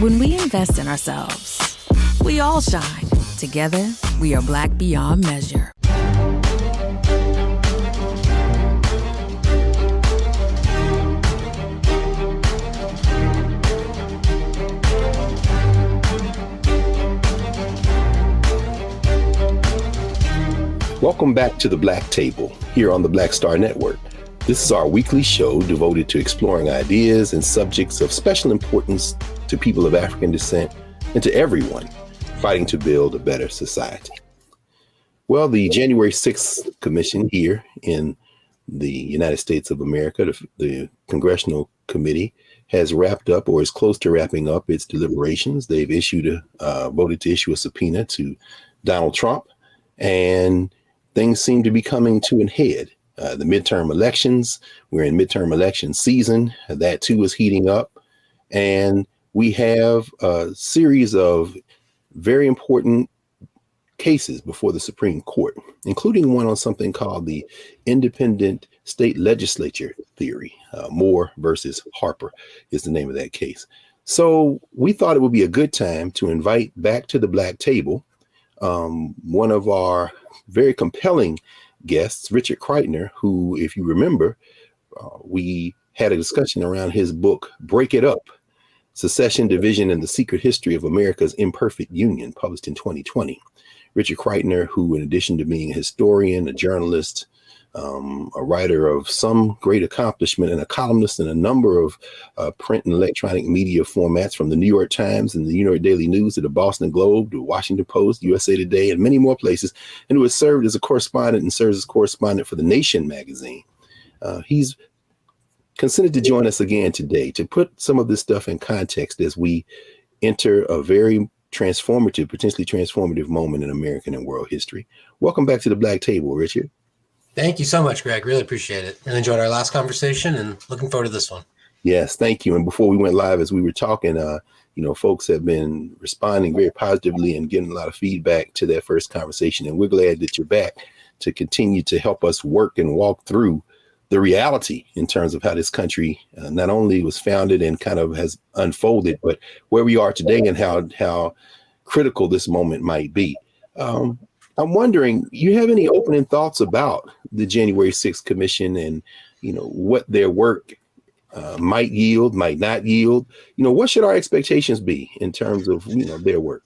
When we invest in ourselves, we all shine. Together, we are Black beyond measure. Welcome back to the Black Table here on the Black Star Network. This is our weekly show devoted to exploring ideas and subjects of special importance to people of African descent and to everyone fighting to build a better society. Well, the January 6th Commission here in the United States of America, the Congressional Committee, has wrapped up or is close to wrapping up its deliberations. They've voted to issue a subpoena to Donald Trump, and things seem to be coming to an head. The midterm elections, we're in midterm election season. That too is heating up. And we have a series of very important cases before the Supreme Court, including one on something called the independent state legislature theory. Moore versus Harper is the name of that case. So we thought it would be a good time to invite back to the Black Table one of our very compelling guests, Richard Kreitner, who, if you remember, we had a discussion around his book, Break It Up, Secession, Division, and the Secret History of America's Imperfect Union, published in 2020. Richard Kreitner, who, in addition to being a historian, a journalist, a writer of some great accomplishment, and a columnist in a number of print and electronic media formats, from the New York Times and the New York Daily News to the Boston Globe, to Washington Post, USA Today, and many more places, and who has served as a correspondent and serves as correspondent for The Nation magazine. He's consented to join us again today to put some of this stuff in context as we enter a very transformative, potentially transformative moment in American and world history. Welcome back to the Black Table, Richard. Thank you so much, Greg. Really appreciate it. And enjoyed our last conversation and looking forward to this one. Yes, thank you. And before we went live, as we were talking, folks have been responding very positively and getting a lot of feedback to that first conversation. And we're glad that you're back to continue to help us work and walk through the reality in terms of how this country not only was founded and kind of has unfolded, but where we are today and how critical this moment might be. I'm wondering, you have any opening thoughts about the January 6th Commission and, what their work might yield, might not yield? What should our expectations be in terms of, their work?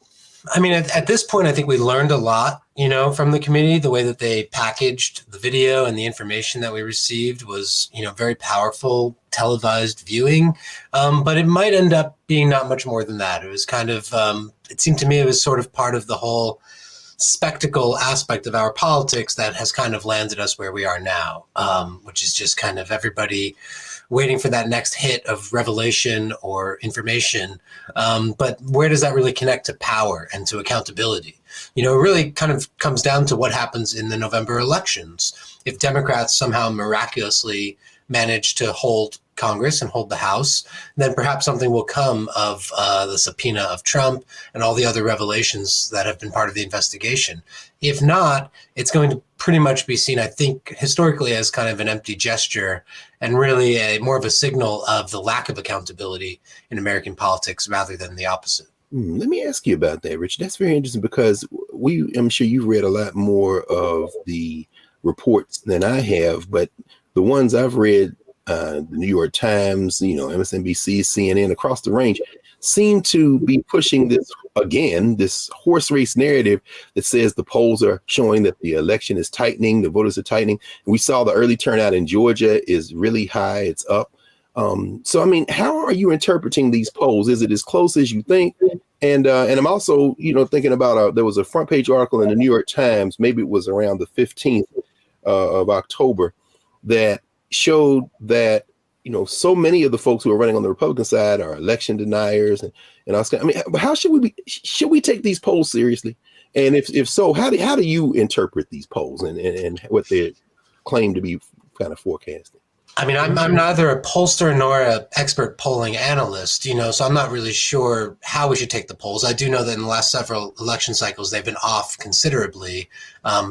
I mean, at this point, I think we learned a lot, from the committee. The way that they packaged the video and the information that we received was, very powerful, televised viewing. But it might end up being not much more than that. It was kind of, it seemed to me it was sort of part of the whole spectacle aspect of our politics that has kind of landed us where we are now, which is just kind of everybody waiting for that next hit of revelation or information. But where does that really connect to power and to accountability? It really kind of comes down to what happens in the November elections. If Democrats somehow miraculously manage to hold Congress and hold the House, then perhaps something will come of the subpoena of Trump and all the other revelations that have been part of the investigation. If not, it's going to pretty much be seen, I think, historically as kind of an empty gesture and really more of a signal of the lack of accountability in American politics rather than the opposite. Let me ask you about that, Richard. That's very interesting because I'm sure you've read a lot more of the reports than I have, but the ones I've read, the New York Times, MSNBC, CNN, across the range, seem to be pushing this horse race narrative that says the polls are showing that the election is tightening, the voters are tightening. We saw the early turnout in Georgia is really high, it's up. So, I mean, how are you interpreting these polls? Is it as close as you think? And I'm also, thinking about there was a front page article in the New York Times, maybe it was around the 15th of October, that showed that, so many of the folks who are running on the Republican side are election deniers. And I mean, how should we take these polls seriously? And if so, how do you interpret these polls and what they claim to be kind of forecasting? I mean, I'm neither a pollster nor an expert polling analyst, so I'm not really sure how we should take the polls. I do know that in the last several election cycles, they've been off considerably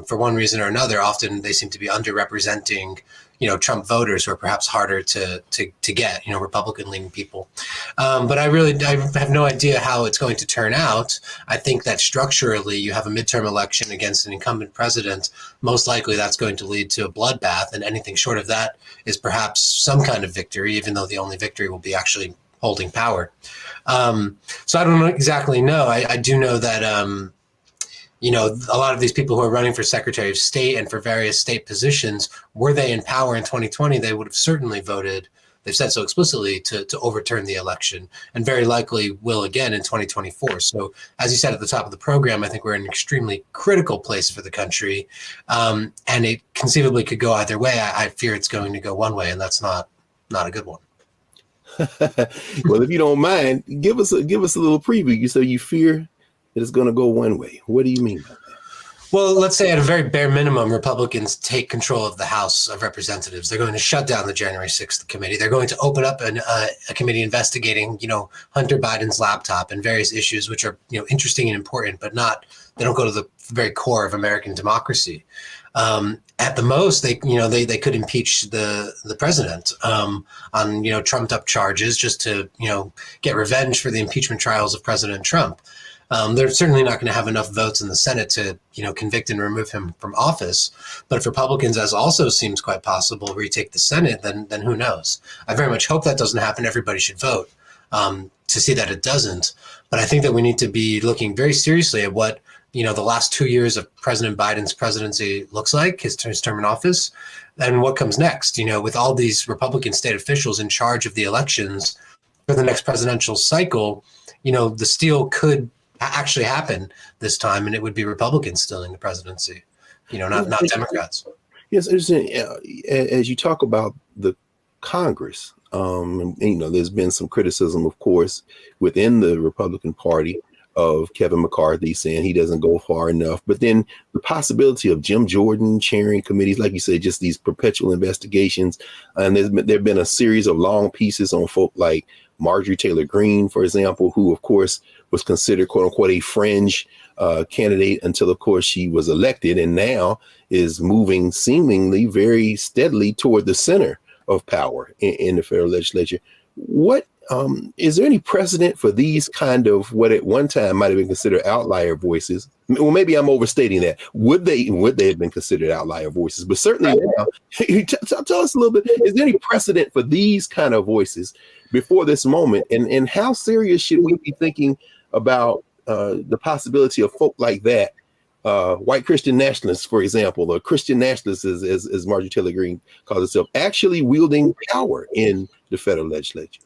for one reason or another. Often they seem to be underrepresenting, Trump voters who are perhaps harder to get, Republican leaning people. But I have no idea how it's going to turn out. I think that structurally you have a midterm election against an incumbent president. Most likely that's going to lead to a bloodbath, and anything short of that is perhaps some kind of victory, even though the only victory will be actually holding power. So I don't exactly know. I do know that, a lot of these people who are running for Secretary of State and for various state positions, were they in power in 2020, they would have certainly voted, they've said so explicitly, to overturn the election, and very likely will again in 2024. So as you said at the top of the program, I think we're in an extremely critical place for the country. And it conceivably could go either way. I fear it's going to go one way, and that's not a good one. Well, if you don't mind, give us a little preview. You say you fear that it's going to go one way. What do you mean by that? Well, let's say at a very bare minimum, Republicans take control of the House of Representatives. They're going to shut down the January 6th committee. They're going to open up a committee investigating, Hunter Biden's laptop and various issues, which are, interesting and important, but they don't go to the very core of American democracy. At the most, they could impeach the president on trumped up charges just to get revenge for the impeachment trials of President Trump. They're certainly not going to have enough votes in the Senate to convict and remove him from office. But if Republicans, as also seems quite possible, retake the Senate, then who knows? I very much hope that doesn't happen. Everybody should vote to see that it doesn't. But I think that we need to be looking very seriously at what the last 2 years of President Biden's presidency looks like, his term in office, and what comes next. With all these Republican state officials in charge of the elections for the next presidential cycle, the steal could actually happen this time, and it would be Republicans stealing the presidency, not Democrats. Yes, as you talk about the Congress, there's been some criticism, of course, within the Republican Party of Kevin McCarthy saying he doesn't go far enough. But then the possibility of Jim Jordan chairing committees, like you said, just these perpetual investigations. And there've been a series of long pieces on folk like Marjorie Taylor Greene, for example, who, of course, was considered, quote unquote, a fringe candidate until, of course, she was elected, and now is moving seemingly very steadily toward the center of power in the federal legislature. What is there any precedent for these kind of what at one time might have been considered outlier voices? Well, maybe I'm overstating that. Would they have been considered outlier voices? But certainly now, tell us a little bit. Is there any precedent for these kind of voices before this moment? And how serious should we be thinking about the possibility of folk like that, white Christian nationalists, for example, or Christian nationalists, as Marjorie Taylor Greene calls herself, actually wielding power in the federal legislature?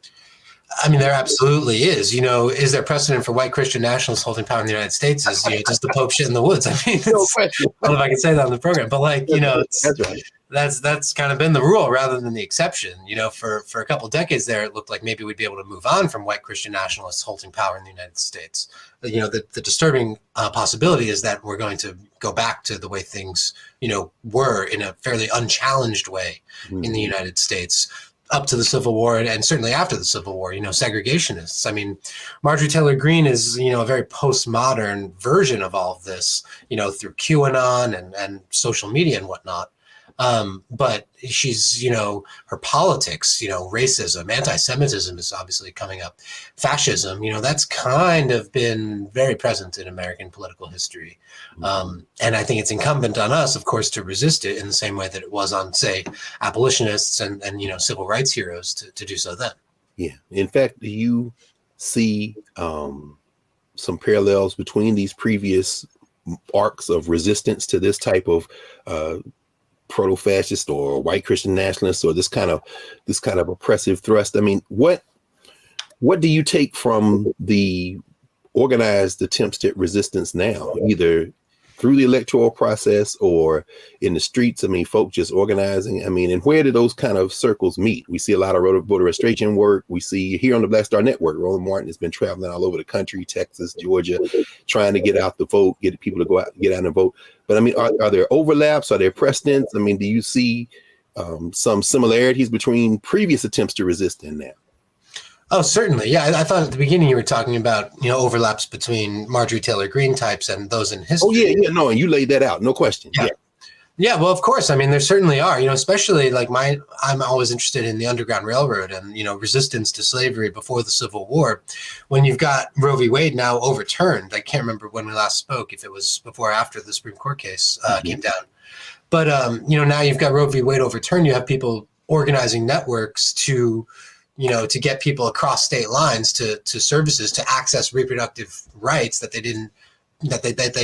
I mean, there absolutely is. Is there precedent for white Christian nationalists holding power in the United States? Is just the Pope shit in the woods? I mean, I don't know if I can say that on the program, but that's right. That's kind of been the rule rather than the exception. For a couple of decades there, it looked like maybe we'd be able to move on from white Christian nationalists holding power in the United States. The disturbing possibility is that we're going to go back to the way things, were in a fairly unchallenged way in the United States up to the Civil War and certainly after the Civil War, segregationists. I mean, Marjorie Taylor Greene is, a very postmodern version of all of this, through QAnon and social media and whatnot. But she's, her politics, racism, anti-Semitism is obviously coming up. Fascism, that's kind of been very present in American political history. And I think it's incumbent on us, of course, to resist it in the same way that it was on, say, abolitionists and civil rights heroes to do so then. Yeah. In fact, do you see some parallels between these previous arcs of resistance to this type of proto-fascist or white Christian nationalist or this kind of oppressive thrust? I mean, what do you take from the organized attempts at resistance now, either through the electoral process or in the streets? I mean, folk just organizing. I mean, and where do those kind of circles meet? We see a lot of voter registration work. We see here on the Black Star Network, Roland Martin has been traveling all over the country, Texas, Georgia, trying to get out the vote, get people to go out, get out and vote. But I mean, are there overlaps? Are there precedents? I mean, do you see some similarities between previous attempts to resist and now? Oh, certainly. Yeah, I thought at the beginning you were talking about, overlaps between Marjorie Taylor Greene types and those in history. Oh, yeah. No, and you laid that out. No question. Yeah. Yeah, well, of course. I mean, there certainly are, especially like I'm always interested in the Underground Railroad and, resistance to slavery before the Civil War. When you've got Roe v. Wade now overturned, I can't remember when we last spoke, if it was before or after the Supreme Court case came down. But, now you've got Roe v. Wade overturned. You have people organizing networks to get people across state lines to services to access reproductive rights that they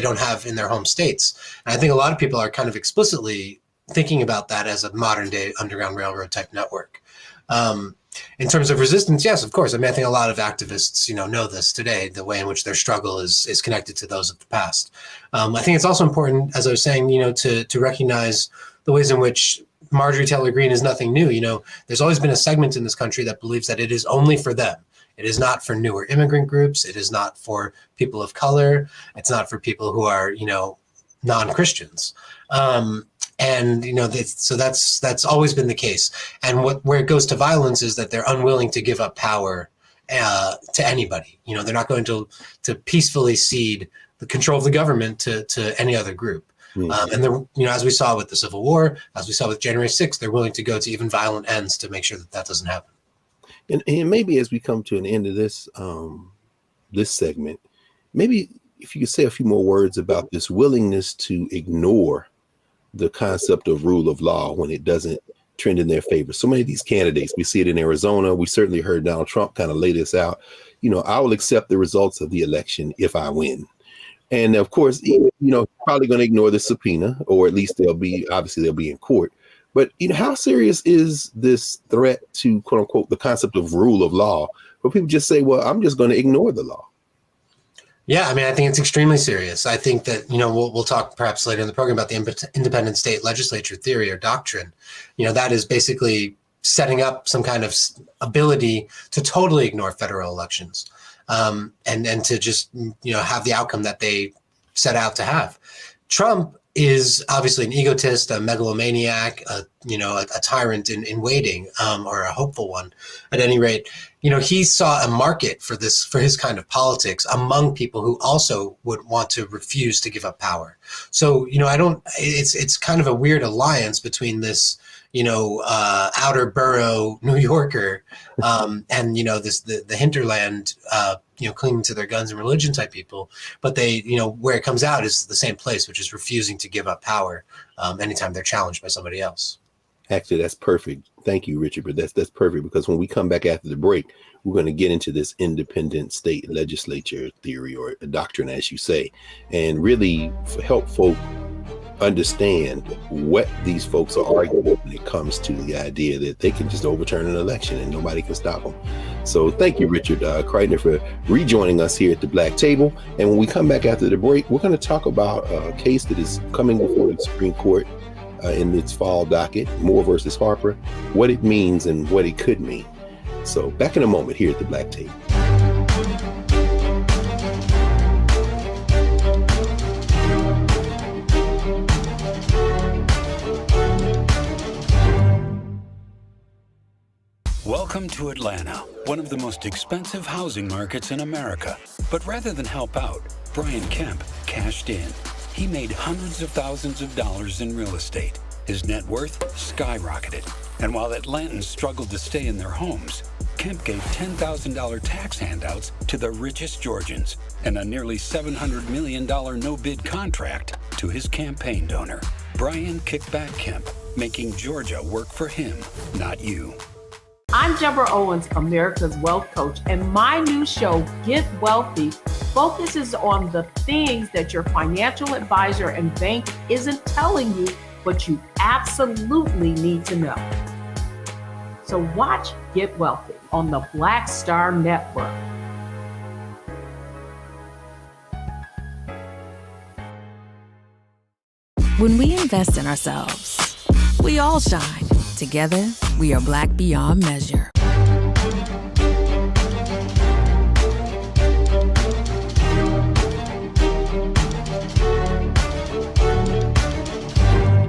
don't have in their home states. And I think a lot of people are kind of explicitly thinking about that as a modern day Underground Railroad type network. In terms of resistance, yes, of course. I mean, I think a lot of activists, know this today, the way in which their struggle is connected to those of the past. I think it's also important, as I was saying, to recognize the ways in which Marjorie Taylor Greene is nothing new. There's always been a segment in this country that believes that it is only for them. It is not for newer immigrant groups. It is not for people of color. It's not for people who are, non-Christians. So that's always been the case. And where it goes to violence is that they're unwilling to give up power to anybody. They're not going to peacefully cede the control of the government to any other group. And as we saw with the Civil War, as we saw with January 6th, they're willing to go to even violent ends to make sure that doesn't happen. And maybe as we come to an end of this this segment, maybe if you could say a few more words about this willingness to ignore the concept of rule of law when it doesn't trend in their favor. So many of these candidates, we see it in Arizona. We certainly heard Donald Trump kind of lay this out. I will accept the results of the election if I win. And of course, probably going to ignore the subpoena, or at least they'll be in court. But how serious is this threat to, quote unquote, the concept of rule of law, where people just say, well, I'm just going to ignore the law? Yeah, I mean, I think it's extremely serious. I think that, we'll talk perhaps later in the program about the independent state legislature theory or doctrine. That is basically setting up some kind of ability to totally ignore federal elections and to just, have the outcome that they set out to have. Trump is obviously an egotist, a megalomaniac, a tyrant in waiting, or a hopeful one. At any rate, he saw a market for his kind of politics among people who also would want to refuse to give up power. So, it's kind of a weird alliance between this, outer borough New Yorker, and, the hinterland, clinging to their guns and religion type people, but they, where it comes out is the same place, which is refusing to give up power anytime they're challenged by somebody else. Actually, that's perfect. Thank you, Richard. But that's perfect, because when we come back after the break, we're going to get into this independent state legislature theory, or a doctrine, as you say, and really help folk understand what these folks are arguing when it comes to the idea that they can just overturn an election and nobody can stop them. So thank you, Richard Kreitner, for rejoining us here at the Black Table. And when we come back after the break, we're going to talk about a case that is coming before the Supreme Court in its fall docket, Moore versus Harper, what it means and what it could mean. So back in a moment here at the Black Table. Welcome to Atlanta, one of the most expensive housing markets in America. But rather than help out, Brian Kemp cashed in. He made hundreds of thousands of dollars in real estate. His net worth skyrocketed. And while Atlantans struggled to stay in their homes, Kemp gave $10,000 tax handouts to the richest Georgians and a nearly $700 million no-bid contract to his campaign donor. Brian Kickback Kemp, making Georgia work for him, not you. I'm Deborah Owens, America's Wealth Coach, and my new show, Get Wealthy, focuses on the things that your financial advisor and bank isn't telling you, but you absolutely need to know. So watch Get Wealthy on the Black Star Network. When we invest in ourselves, we all shine. Together, we are Black beyond measure.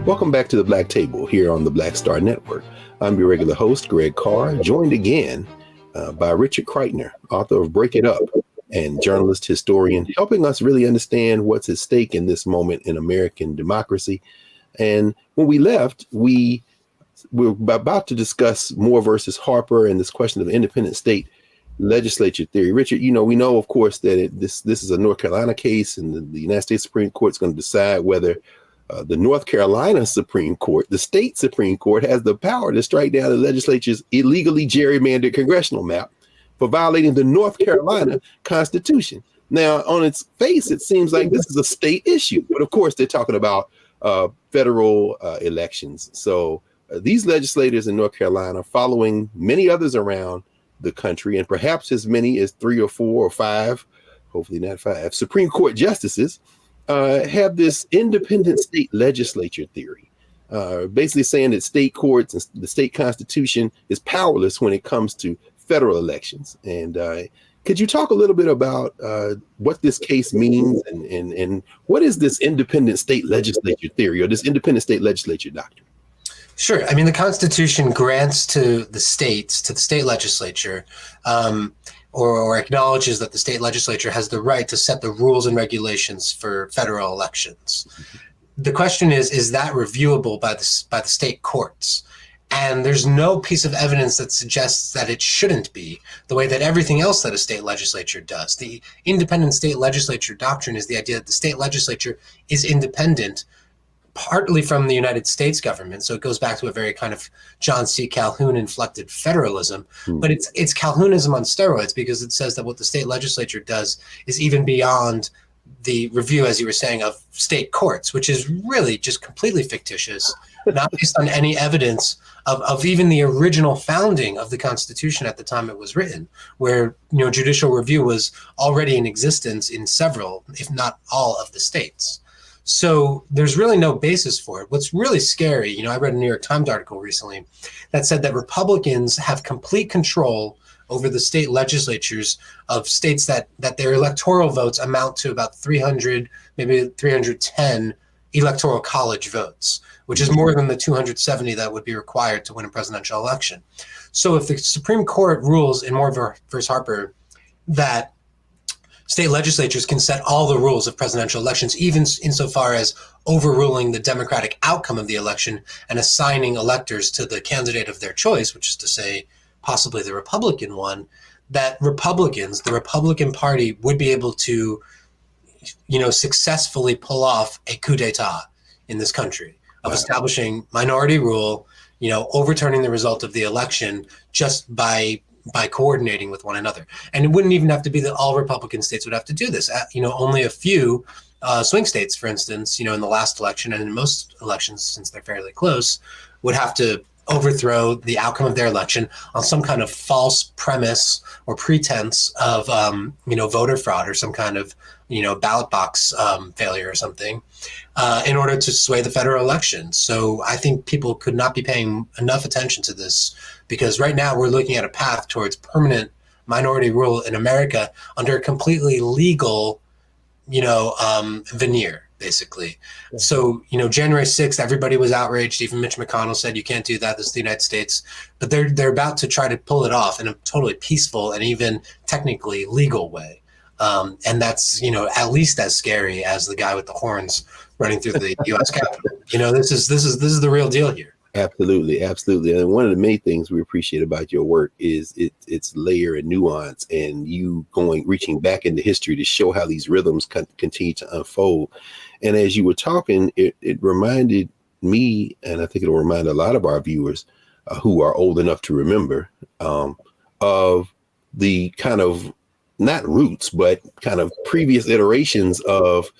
Welcome back to the Black Table here on the Black Star Network. I'm your regular host, Greg Carr, joined again by Richard Kreitner, author of Break It Up, and journalist, historian, helping us really understand what's at stake in this moment in American democracy. And when we left, we're about to discuss Moore versus Harper and this question of independent state legislature theory. Richard, we know, of course, that this is a North Carolina case, and the United States Supreme Court is going to decide whether the North Carolina Supreme Court, the state Supreme Court, has the power to strike down the legislature's illegally gerrymandered congressional map for violating the North Carolina Constitution. Now, on its face, it seems like this is a state issue, but of course, they're talking about federal elections. So these legislators in North Carolina, following many others around the country, and perhaps as many as 3 or 4 or 5, hopefully not 5, Supreme Court justices, have this independent state legislature theory, basically saying that state courts and the state constitution is powerless when it comes to federal elections. And could you talk a little bit about what this case means and what is this independent state legislature theory or this independent state legislature doctrine? Sure. I mean, the Constitution grants to the states, to the state legislature, or acknowledges that the state legislature has the right to set the rules and regulations for federal elections. The question is that reviewable by the state courts? And there's no piece of evidence that suggests that it shouldn't be, the way that everything else that a state legislature does. The independent state legislature doctrine is the idea that the state legislature is independent, partly from the United States government. So it goes back to a very kind of John C. Calhoun inflected federalism, but it's Calhounism on steroids, because it says that what the state legislature does is even beyond the review, as you were saying, of state courts, which is really just completely fictitious, not based on any evidence of even the original founding of the Constitution at the time it was written, where judicial review was already in existence in several, if not all, of the states. So there's really no basis for it. What's really scary, I read a New York Times article recently that said that Republicans have complete control over the state legislatures of states that their electoral votes amount to about 300, maybe 310 electoral college votes, which is more than the 270 that would be required to win a presidential election. So if the Supreme Court rules in Moore versus Harper that state legislatures can set all the rules of presidential elections, even insofar as overruling the democratic outcome of the election and assigning electors to the candidate of their choice, which is to say possibly the Republican one, that Republicans, the Republican Party, would be able to, successfully pull off a coup d'etat in this country of establishing minority rule, overturning the result of the election just by coordinating with one another. And it wouldn't even have to be that all Republican states would have to do this. Only a few swing states, for instance, in the last election and in most elections, since they're fairly close, would have to overthrow the outcome of their election on some kind of false premise or pretense of, voter fraud or some kind of, ballot box failure or something in order to sway the federal election. So I think people could not be paying enough attention to this, because right now we're looking at a path towards permanent minority rule in America under a completely legal, veneer, basically. Yeah. So, January 6th, everybody was outraged. Even Mitch McConnell said, you can't do that. This is the United States. But they're about to try to pull it off in a totally peaceful and even technically legal way. And that's, at least as scary as the guy with the horns running through the U.S. Capitol. This is the real deal here. Absolutely. And one of the main things we appreciate about your work is its layer and nuance, and you reaching back into history to show how these rhythms continue to unfold. And as you were talking, it reminded me, and I think it'll remind a lot of our viewers who are old enough to remember, of the kind of not roots, but kind of previous iterations of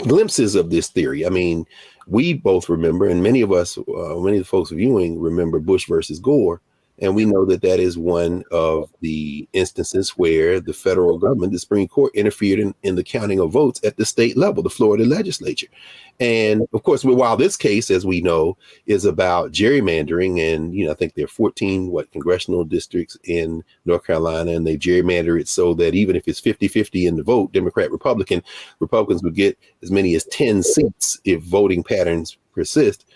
glimpses of this theory. I mean, we both remember, and many of the folks viewing remember Bush versus Gore. And we know that is one of the instances where the federal government, the Supreme Court, interfered in the counting of votes at the state level, the Florida legislature. And of course, while this case, as we know, is about gerrymandering, and I think there are 14 congressional districts in North Carolina, and they gerrymander it so that even if it's 50-50 in the vote, Democrat, Republicans would get as many as 10 seats if voting patterns persist.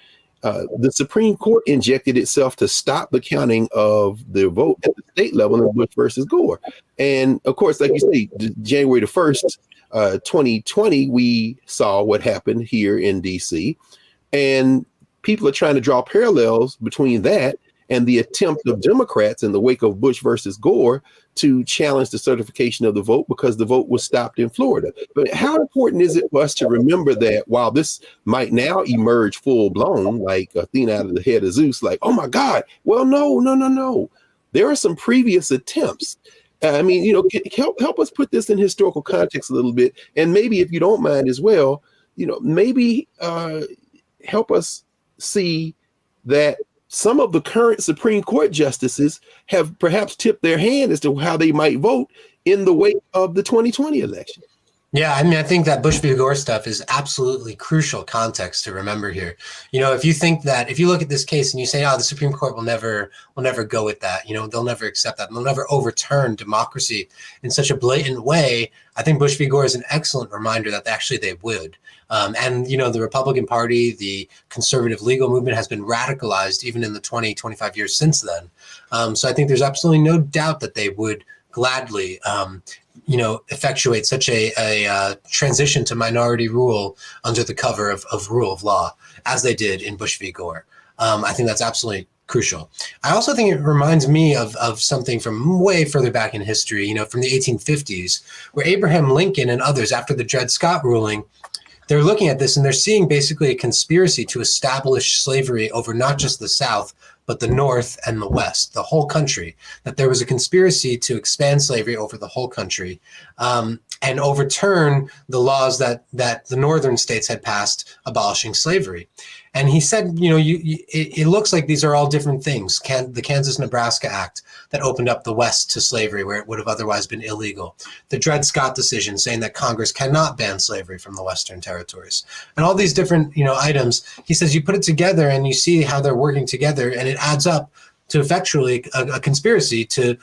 The Supreme Court injected itself to stop the counting of the vote at the state level in Bush versus Gore. And of course, like you say, January the 1st, 2020, we saw what happened here in DC, And people are trying to draw parallels between that and the attempt of Democrats in the wake of Bush versus Gore to challenge the certification of the vote because the vote was stopped in Florida. But how important is it for us to remember that while this might now emerge full blown, like Athena out of the head of Zeus, like, oh my God, well, no. There are some previous attempts. I mean, you know, help us put this in historical context a little bit. And maybe if you don't mind as well, you know, maybe help us see that some of the current Supreme Court justices have perhaps tipped their hand as to how they might vote in the wake of the 2020 election. Yeah, I mean, I think that Bush v. Gore stuff is absolutely crucial context to remember here. You know, if you look at this case and you say, oh, the Supreme Court will never go with that, you know, they'll never accept that, they'll never overturn democracy in such a blatant way, I think Bush v. Gore is an excellent reminder that actually they would. And, you know, the Republican Party, the conservative legal movement has been radicalized even in the 25 years since then. So I think there's absolutely no doubt that they would gladly you know, effectuate such a transition to minority rule under the cover of rule of law, as they did in Bush v. Gore. I think that's absolutely crucial. I also think it reminds me of something from way further back in history, you know, from the 1850s, where Abraham Lincoln and others, after the Dred Scott ruling, they're looking at this and they're seeing basically a conspiracy to establish slavery over not just the South, but the North and the West, the whole country, that there was a conspiracy to expand slavery over the whole country and overturn the laws that the northern states had passed abolishing slavery. And he said, you know, it looks like these are all different things. The Kansas-Nebraska Act that opened up the West to slavery where it would have otherwise been illegal. The Dred Scott decision saying that Congress cannot ban slavery from the Western territories. And all these different, you know, items, he says you put it together and you see how they're working together and it adds up to effectually a conspiracy to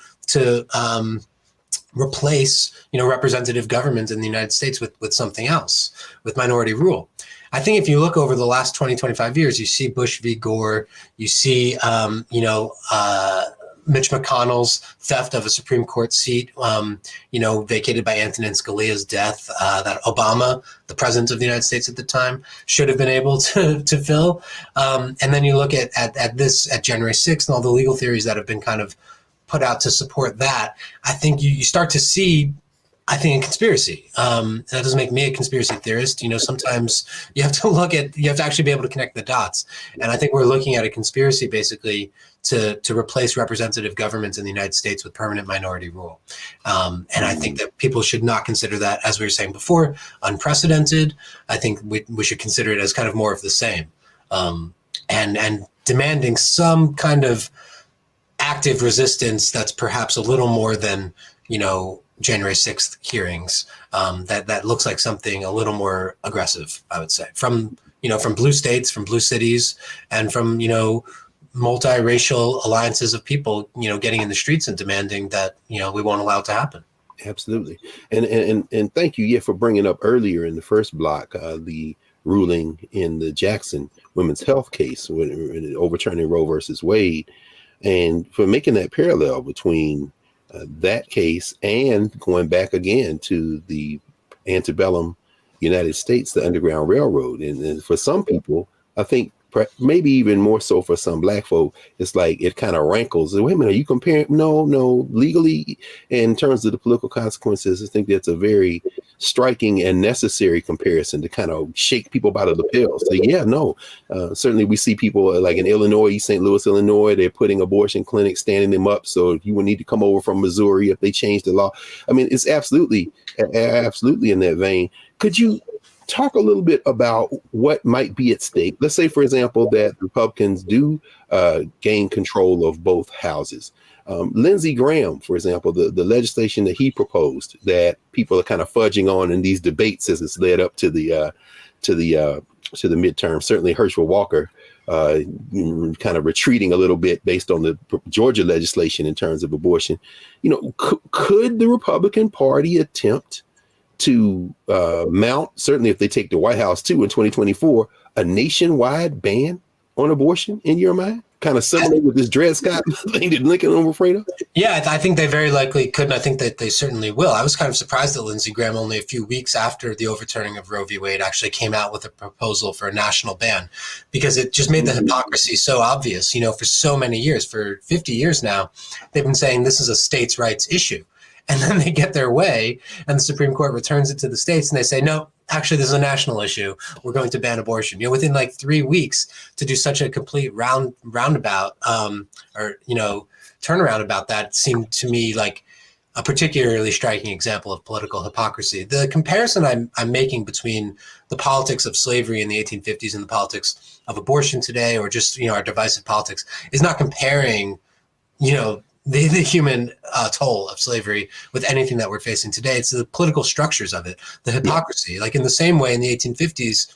replace, you know, representative government in the United States with something else, with minority rule. I think if you look over the last 25 years, you see Bush v. Gore, you see, Mitch McConnell's theft of a Supreme Court seat, you know, vacated by Antonin Scalia's death, that Obama, the president of the United States at the time, should have been able to fill. And then you look at January 6th and all the legal theories that have been kind of put out to support that. I think you start to see, I think, a conspiracy. That doesn't make me a conspiracy theorist. You know, sometimes you have to actually be able to connect the dots. And I think we're looking at a conspiracy basically to replace representative governments in the United States with permanent minority rule. And I think that people should not consider that, as we were saying before, unprecedented. I think we should consider it as kind of more of the same, and demanding some kind of active resistance that's perhaps a little more than, you know, January 6th hearings, that looks like something a little more aggressive, I would say, from blue states, from blue cities, and from, you know, multiracial alliances of people, you know, getting in the streets and demanding that, you know, we won't allow it to happen. Absolutely. And thank you, for bringing up earlier in the first block, the ruling in the Jackson women's health case, when overturning Roe versus Wade, and for making that parallel between that case and going back again to the antebellum United States, the Underground Railroad. And for some people, I think maybe even more so for some Black folk, it's like it kind of rankles. Wait a minute, are you comparing? No, legally, in terms of the political consequences, I think that's a very striking and necessary comparison to kind of shake people out of the pill. So yeah, no, certainly we see people like in Illinois, East St. Louis, Illinois, they're putting abortion clinics, standing them up. So you would need to come over from Missouri if they change the law. I mean, it's absolutely in that vein. Could you talk a little bit about what might be at stake? Let's say, for example, that Republicans do gain control of both houses. Lindsey Graham, for example, the legislation that he proposed that people are kind of fudging on in these debates as it's led up to the midterm. Certainly Herschel Walker kind of retreating a little bit based on the Georgia legislation in terms of abortion. You know, could the Republican Party attempt to mount, certainly if they take the White House too in 2024, a nationwide ban on abortion in your mind? Kind of similar with this Dred Scott thing that Lincoln was afraid of? Yeah, I think they very likely could, and I think that they certainly will. I was kind of surprised that Lindsey Graham, only a few weeks after the overturning of Roe v. Wade, actually came out with a proposal for a national ban, because it just made the hypocrisy so obvious. You know, for so many years, for 50 years now, they've been saying this is a states' rights issue. And then they get their way, and the Supreme Court returns it to the states, and they say, no, actually, this is a national issue. We're going to ban abortion. You know, within like 3 weeks, to do such a complete roundabout, turnaround about that seemed to me like a particularly striking example of political hypocrisy. The comparison I'm making between the politics of slavery in the 1850s and the politics of abortion today, or just, you know, our divisive politics, is not comparing, you know, the human toll of slavery with anything that we're facing today. It's the political structures of it, the hypocrisy. Like in the same way in the 1850s,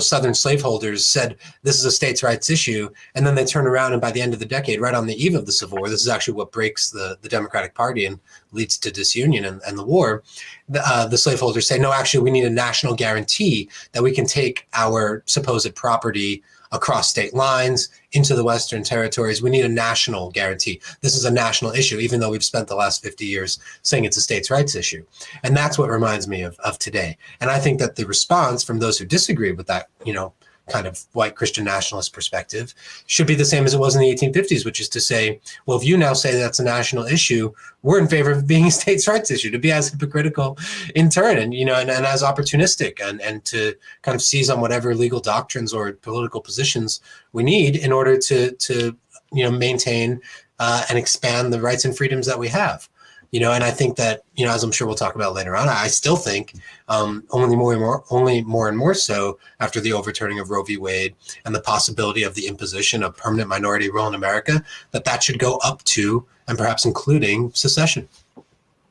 Southern slaveholders said this is a states' rights issue, and then they turn around and by the end of the decade, right on the eve of the Civil War, this is actually what breaks the Democratic Party and leads to disunion and the war. The slaveholders say, no, actually, we need a national guarantee that we can take our supposed property across state lines into the Western territories. We need a national guarantee. This is a national issue, even though we've spent the last 50 years saying it's a states' rights issue. And that's what reminds me of today. And I think that the response from those who disagree with that, you know, kind of white Christian nationalist perspective should be the same as it was in the 1850s, which is to say, well, if you now say that's a national issue, we're in favor of being a states' rights issue, to be as hypocritical in turn and, you know, and as opportunistic and to kind of seize on whatever legal doctrines or political positions we need in order to maintain and expand the rights and freedoms that we have. You know, and I think that, you know, as I'm sure we'll talk about later on, I still think only more and more so after the overturning of Roe v. Wade and the possibility of the imposition of permanent minority rule in America, that should go up to and perhaps including secession.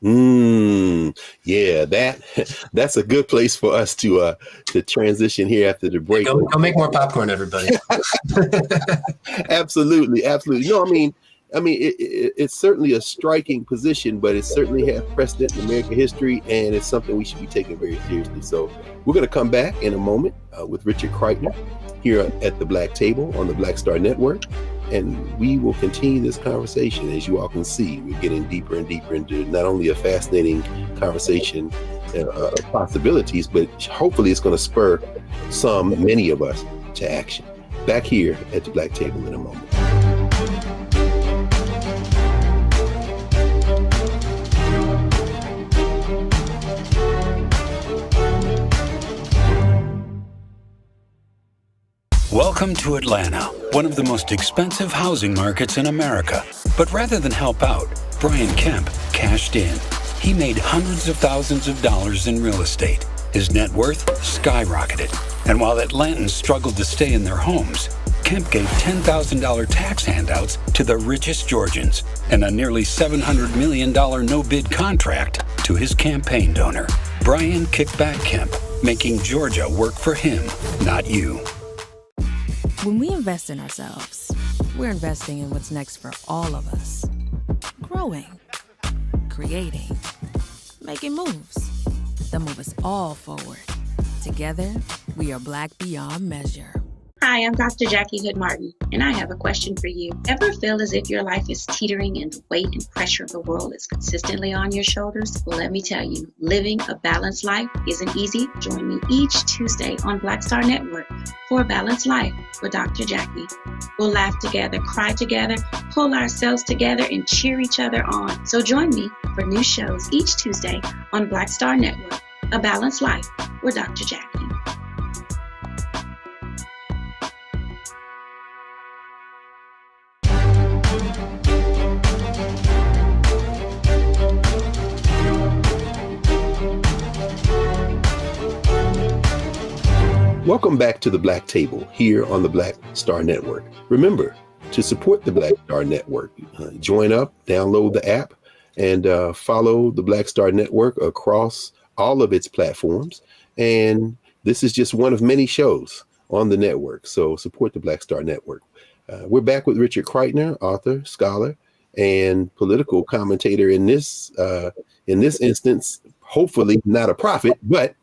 Yeah, that's a good place for us to transition here after the break. Go make more popcorn, everybody. Absolutely. No, I mean, it's certainly a striking position, but it certainly has precedent in American history, and it's something we should be taking very seriously. So we're going to come back in a moment with Richard Kreitner here at the Black Table on the Black Star Network, and we will continue this conversation. As you all can see, we're getting deeper and deeper into not only a fascinating conversation of possibilities, but hopefully it's going to spur many of us to action. Back here at the Black Table in a moment. Welcome to Atlanta, one of the most expensive housing markets in America. But rather than help out, Brian Kemp cashed in. He made hundreds of thousands of dollars in real estate. His net worth skyrocketed. And while Atlantans struggled to stay in their homes, Kemp gave $10,000 tax handouts to the richest Georgians and a nearly $700 million no-bid contract to his campaign donor. Brian kicked back Kemp, making Georgia work for him, not you. When we invest in ourselves, we're investing in what's next for all of us. Growing, creating, making moves that move us all forward. Together, we are Black beyond measure. Hi, I'm Dr. Jackie Hood-Martin, and I have a question for you. Ever feel as if your life is teetering and the weight and pressure of the world is consistently on your shoulders? Well, let me tell you, living a balanced life isn't easy. Join me each Tuesday on Black Star Network for A Balanced Life with Dr. Jackie. We'll laugh together, cry together, pull ourselves together, and cheer each other on. So join me for new shows each Tuesday on Black Star Network, A Balanced Life with Dr. Jackie. Welcome back to the Black Table here on the Black Star Network. Remember to support the Black Star Network. Join up, download the app, and follow the Black Star Network across all of its platforms. And this is just one of many shows on the network. So support the Black Star Network. We're back with Richard Kreitner, author, scholar, and political commentator in this instance. Hopefully not a prophet, but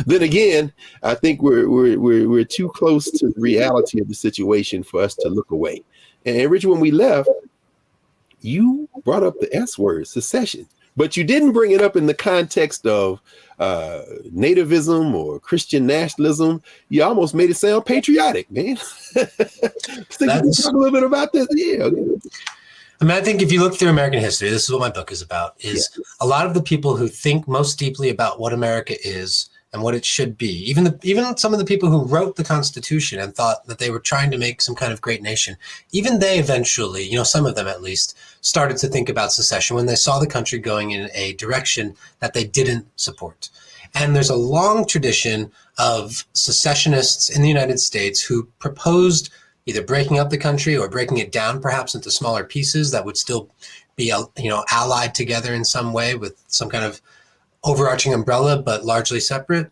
Then again, I think we're too close to the reality of the situation for us to look away. And Richard, when we left, you brought up the S word, secession, but you didn't bring it up in the context of nativism or Christian nationalism. You almost made it sound patriotic, man. So can you talk a little bit about this? Yeah. I mean, I think if you look through American history, this is what my book is about, is a lot of the people who think most deeply about what America is and what it should be. Even some of the people who wrote the Constitution and thought that they were trying to make some kind of great nation, even they eventually, some of them at least, started to think about secession when they saw the country going in a direction that they didn't support. And there's a long tradition of secessionists in the United States who proposed either breaking up the country or breaking it down perhaps into smaller pieces that would still be, allied together in some way with some kind of overarching umbrella, but largely separate,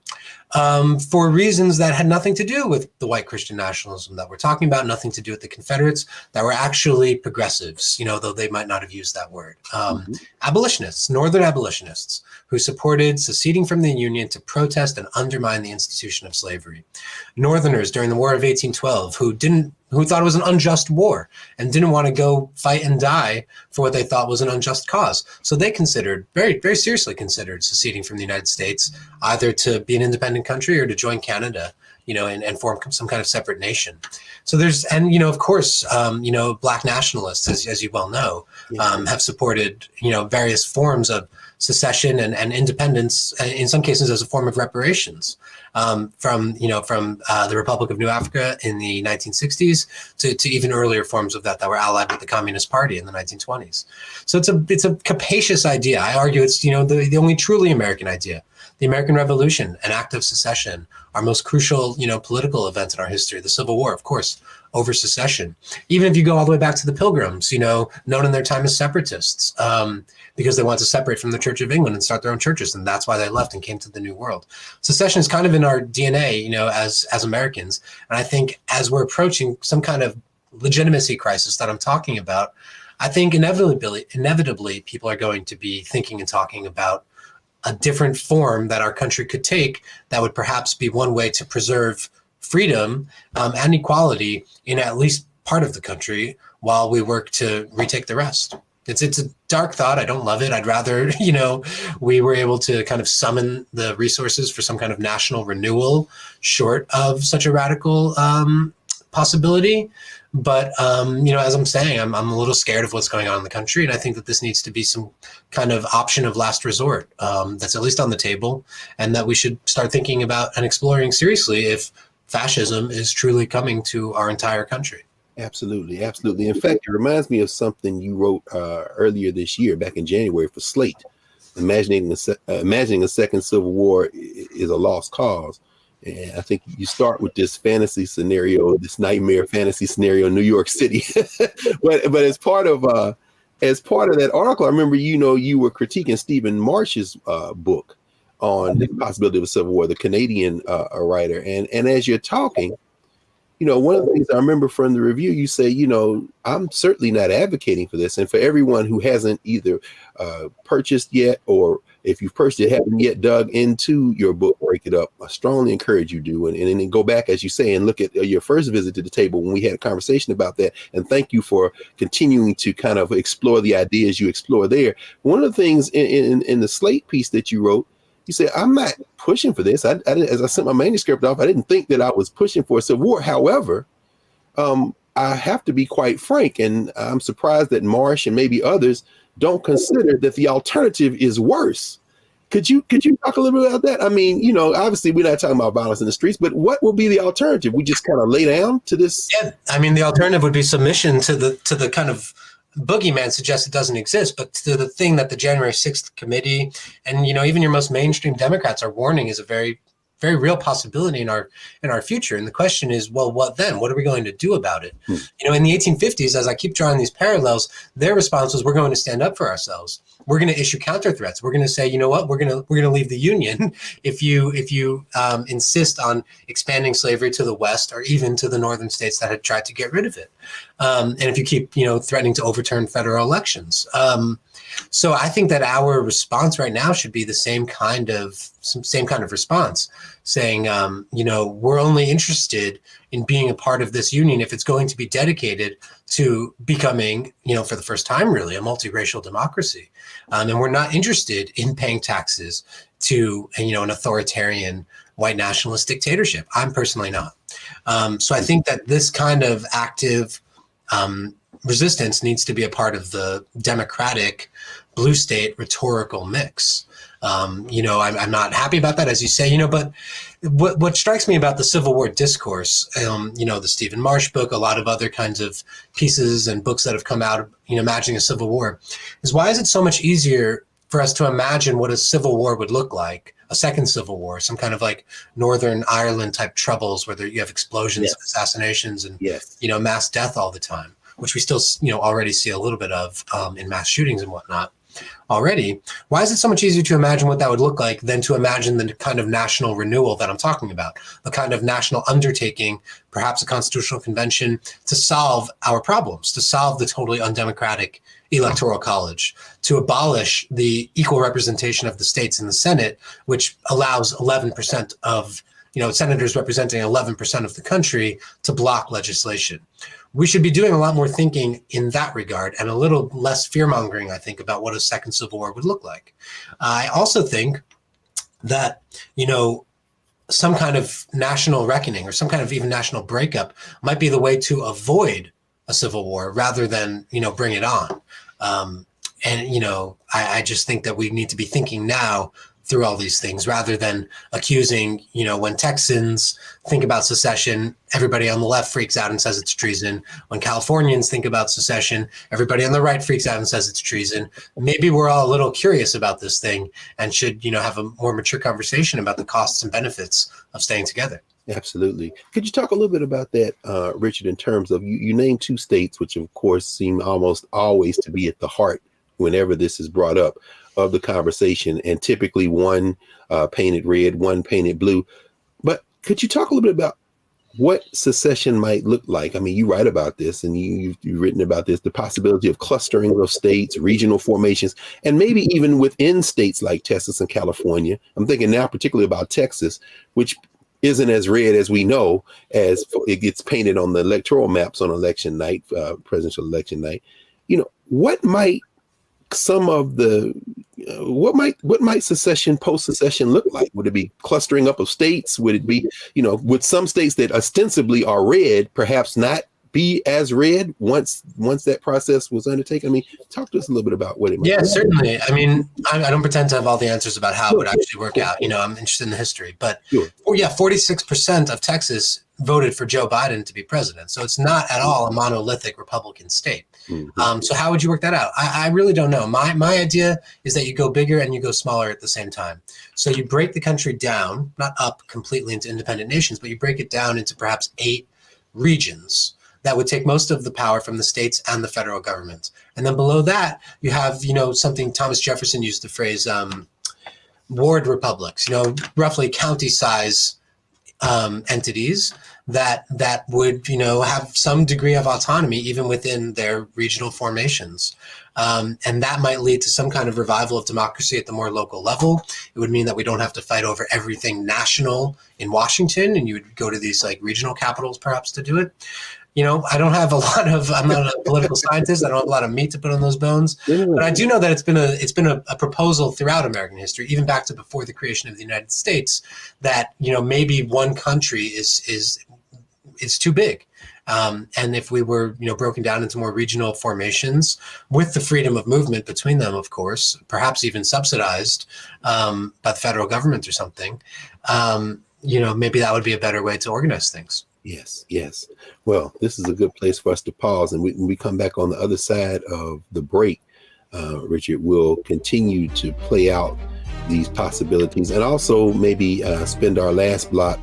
for reasons that had nothing to do with the white Christian nationalism that we're talking about, nothing to do with the Confederates, that were actually progressives, though they might not have used that word. Abolitionists, Northern abolitionists, who supported seceding from the Union to protest and undermine the institution of slavery. Northerners during the War of 1812 who thought it was an unjust war and didn't want to go fight and die for what they thought was an unjust cause. So they considered, very, very seriously considered seceding from the United States, either to be an independent country or to join Canada, and form some kind of separate nation. So of course, Black nationalists, as you well know, have supported, various forms of secession and independence, in some cases as a form of reparations, from the Republic of New Africa in the 1960s to even earlier forms of that were allied with the Communist Party in the 1920s. So it's a capacious idea. I argue it's the only truly American idea. The American Revolution, an act of secession, our most crucial political event in our history, the Civil War, of course, over secession. Even if you go all the way back to the Pilgrims, known in their time as separatists, because they wanted to separate from the Church of England and start their own churches, and that's why they left and came to the New World. Secession is kind of in our DNA, as Americans, and I think as we're approaching some kind of legitimacy crisis that I'm talking about, I think inevitably people are going to be thinking and talking about a different form that our country could take that would perhaps be one way to preserve freedom and equality in at least part of the country while we work to retake the rest. It's a dark thought. I don't love it. I'd rather, we were able to kind of summon the resources for some kind of national renewal short of such a radical possibility. But, as I'm saying, I'm a little scared of what's going on in the country. And I think that this needs to be some kind of option of last resort that's at least on the table, and that we should start thinking about and exploring seriously if fascism is truly coming to our entire country. Absolutely. Absolutely. In fact, it reminds me of something you wrote earlier this year, back in January, for Slate. Imagining a second civil war is a lost cause. And I think you start with this fantasy scenario, this nightmare fantasy scenario in New York City. but as part of that article, I remember, you were critiquing Stephen Marsh's book on the possibility of a civil war, the Canadian writer. And as you're talking, one of the things I remember from the review, you say, I'm certainly not advocating for this. And for everyone who hasn't either purchased yet, or if you've purchased it, haven't yet dug into your book, Break It Up, I strongly encourage you to. And then go back, as you say, and look at your first visit to the table when we had a conversation about that. And thank you for continuing to kind of explore the ideas you explore there. One of the things in the Slate piece that you wrote, you said, I'm not pushing for this. As I sent my manuscript off, I didn't think that I was pushing for a civil war. However, I have to be quite frank, and I'm surprised that Marsh and maybe others don't consider that the alternative is worse. Could you talk a little bit about that? I mean, obviously we're not talking about violence in the streets, but what will be the alternative? We just kind of lay down to this? Yeah, I mean, the alternative would be submission to the kind of boogeyman suggests it doesn't exist, but to the thing that the January 6th committee and, even your most mainstream Democrats are warning is a very, very real possibility in our future. And the question is, well, what then? What are we going to do about it? In the 1850s, as I keep drawing these parallels, their response was, we're going to stand up for ourselves. We're going to issue counter threats. We're going to say, you know what, we're going to leave the Union if you insist on expanding slavery to the West or even to the northern states that had tried to get rid of it. And if you keep, threatening to overturn federal elections. So I think that our response right now should be the same kind of response, saying, we're only interested in being a part of this union if it's going to be dedicated to becoming, for the first time, really, a multiracial democracy. And we're not interested in paying taxes to, an authoritarian white nationalist dictatorship. I'm personally not. So I think that this kind of active resistance needs to be a part of the democratic blue state rhetorical mix. I'm not happy about that, as you say, but what strikes me about the Civil War discourse, the Stephen Marsh book, a lot of other kinds of pieces and books that have come out, imagining a civil war, is why is it so much easier for us to imagine what a civil war would look like, a second civil war, some kind of like Northern Ireland type troubles where you have explosions, yes, assassinations, and, yes, mass death all the time, which we still, already see a little bit of in mass shootings and whatnot already. Why is it so much easier to imagine what that would look like than to imagine the kind of national renewal that I'm talking about, the kind of national undertaking, perhaps a constitutional convention, to solve our problems, to solve the totally undemocratic electoral college, to abolish the equal representation of the states in the Senate, which allows 11% of, senators representing 11% of the country to block legislation. We should be doing a lot more thinking in that regard and a little less fear-mongering, I think, about what a second civil war would look like. I also think that, some kind of national reckoning or some kind of even national breakup might be the way to avoid a civil war rather than, bring it on. I just think that we need to be thinking now through all these things rather than accusing, when Texans think about secession, everybody on the left freaks out and says it's treason. When Californians think about secession, everybody on the right freaks out and says it's treason. Maybe we're all a little curious about this thing and should, have a more mature conversation about the costs and benefits of staying together. Absolutely. Could you talk a little bit about that, Richard, in terms of you named two states, which of course seem almost always to be at the heart whenever this is brought up of the conversation, and typically one painted red, one painted blue. But could you talk a little bit about what secession might look like? I mean, you write about this and you've written about this, the possibility of clustering of states, regional formations, and maybe even within states like Texas and California. I'm thinking now particularly about Texas, which isn't as red as we know as it gets painted on the electoral maps on election night, presidential election night. What might some of the what might secession, post-secession look like? Would it be clustering up of states? Would it be, would some states that ostensibly are red perhaps not be as red once that process was undertaken? I mean, talk to us a little bit about what it might be. Certainly. I mean, I don't pretend to have all the answers about how it would actually work out. I'm interested in the history. But 46% of Texas voted for Joe Biden to be president. So it's not at all a monolithic Republican state. Mm-hmm. So how would you work that out? I really don't know. My idea is that you go bigger and you go smaller at the same time. So you break the country down, not up completely into independent nations, but you break it down into perhaps 8 regions that would take most of the power from the states and the federal government. And then below that, you have, something Thomas Jefferson used the phrase ward republics, roughly county size entities that would, have some degree of autonomy even within their regional formations. And that might lead to some kind of revival of democracy at the more local level. It would mean that we don't have to fight over everything national in Washington, and you would go to these like regional capitals perhaps to do it. I don't have I'm not a political scientist. I don't have a lot of meat to put on those bones, but I do know that it's been a proposal throughout American history, even back to before the creation of the United States, that, maybe one country is too big. And if we were, broken down into more regional formations with the freedom of movement between them, of course, perhaps even subsidized by the federal government or something, maybe that would be a better way to organize things. Yes. Well, this is a good place for us to pause. And when we come back on the other side of the break, Richard, will continue to play out these possibilities and also maybe spend our last block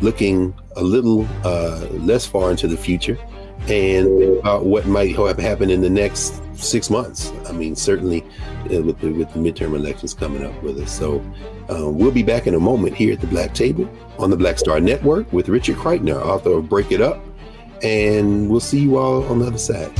looking a little less far into the future and about what might have happened in the next 6 months. I mean, certainly with the midterm elections coming up with us. So we'll be back in a moment here at the Black Table on the Black Star Network with Richard Kreitner, author of Break It Up. And we'll see you all on the other side.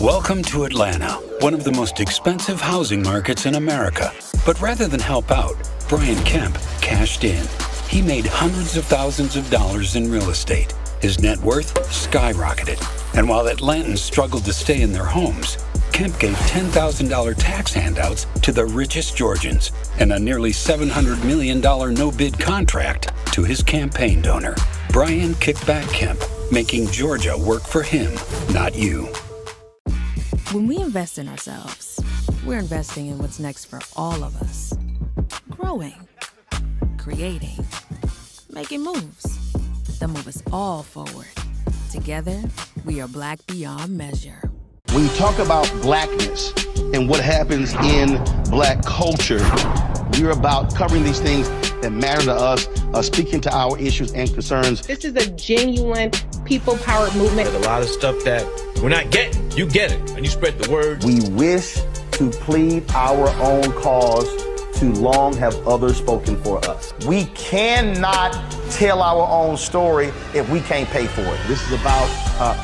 Welcome to Atlanta, one of the most expensive housing markets in America. But rather than help out, Brian Kemp cashed in. He made hundreds of thousands of dollars in real estate. His net worth skyrocketed. And while Atlantans struggled to stay in their homes, Kemp gave $10,000 tax handouts to the richest Georgians and a nearly $700 million no-bid contract to his campaign donor, Brian Kickback Kemp, making Georgia work for him, not you. When we invest in ourselves, we're investing in what's next for all of us. Growing, creating, making moves that move us all forward. Together, we are Black beyond measure. When you talk about blackness and what happens in Black culture, we're about covering these things that matter to us, speaking to our issues and concerns. This is a genuine people-powered movement. There's a lot of stuff that we're not getting. You get it, and you spread the word. We wish to plead our own cause. Too long have others spoken for us. We cannot tell our own story if we can't pay for it. This is about